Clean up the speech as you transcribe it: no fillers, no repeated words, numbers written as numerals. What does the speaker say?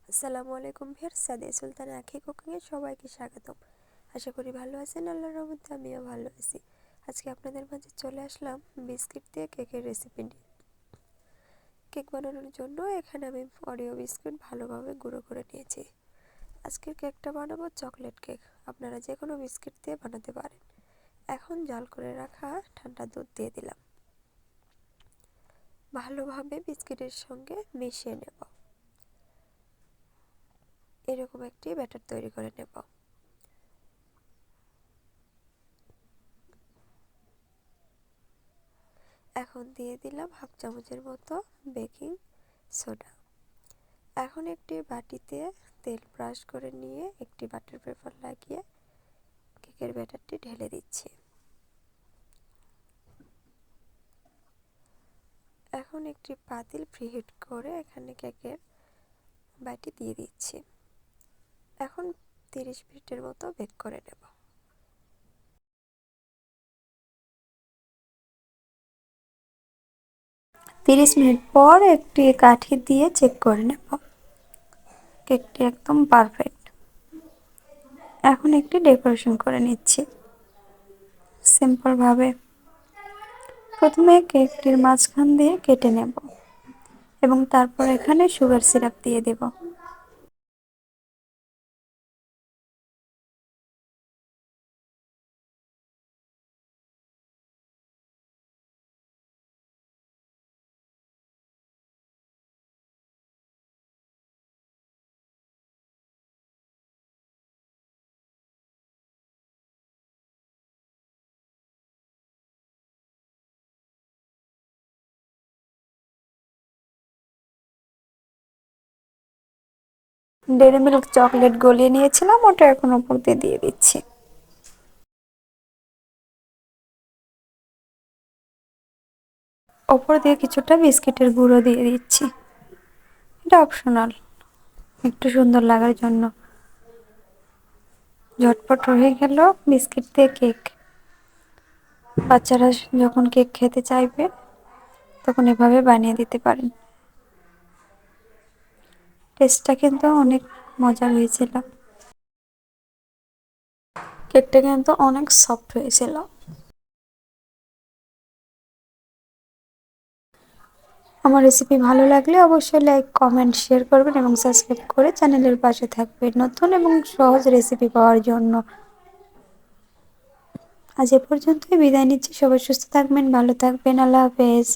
আসসালামু আলাইকুম ভিউয়ার্স, সাদিয়া সুলতানা আঁখি কুকিংয়ে সবাইকে স্বাগতম। আশা করি ভালো আছেন। আল্লাহর রহমতে আমিও ভালো আছি। আজকে আপনাদের মাঝে চলে আসলাম বিস্কিট দিয়ে কেকের রেসিপি নিয়ে। কেক বানানোর জন্য এখানে আমি অরিও বিস্কুট ভালোভাবে গুঁড়ো করে নিয়েছি। আজকের কেকটা বানাবো চকলেট কেক। আপনারা যে কোনো বিস্কিট দিয়ে বানাতে পারেন। এখন জাল করে রাখা ঠান্ডা দুধ দিয়ে দিলাম। ভালোভাবে বিস্কিটের সঙ্গে মিশিয়ে নেব। এরকম একটি ব্যাটার তৈরি করে নেব। এখন দিয়ে দিলাম হাফ চামচের মতো বেকিং সোডা। এখন একটি বাটিতে তেল ব্রাশ করে নিয়ে একটি বাটার পেপার লাগিয়ে কেকের ব্যাটারটি ঢেলে দিচ্ছি। এখন একটি পাতিল প্রিহিট করে এখানে কেকের বাটি দিয়ে দিচ্ছি। এখন 30 মিনিটের মতো বেক করে নেব। 30 মিনিট পর একটি কাঠি দিয়ে চেক করে নেব। কেকটি একদম পারফেক্ট। এখন একটি ডেকোরেশন করে নিচ্ছি সিম্পলভাবে। প্রথমে কেকটির মাঝখান দিয়ে কেটে নেব এবং তারপর এখানে সুগার সিরাপ দিয়ে দেব। ডেইরি মিল্ক চকলেট গলিয়ে নিয়েছিলাম, ওটা এখন উপর দিয়ে দিচ্ছি। ওপর দিয়ে কিছুটা বিস্কিটের গুঁড়ো দিয়ে দিচ্ছি। এটা অপশনাল, একটু সুন্দর লাগার জন্য। ঝটপট হয়ে গেল বিস্কিট দিয়ে কেক। বাচ্চারা যখন কেক খেতে চাইবে তখন এভাবে বানিয়ে দিতে পারেন। টেস্টটা কিন্তু অনেক মজা হয়েছিল। কেকটা কিন্তু অনেক সফট হয়েছিল। আমার রেসিপি ভালো লাগলে অবশ্যই লাইক, কমেন্ট, শেয়ার করবেন এবং সাবস্ক্রাইব করে চ্যানেলের পাশে থাকবেন নতুন এবং সহজ রেসিপি পাওয়ার জন্য। আজ এ পর্যন্তই বিদায় নিচ্ছি। সবাই সুস্থ থাকবেন, ভালো থাকবেন। আল্লাহ হাফেজ।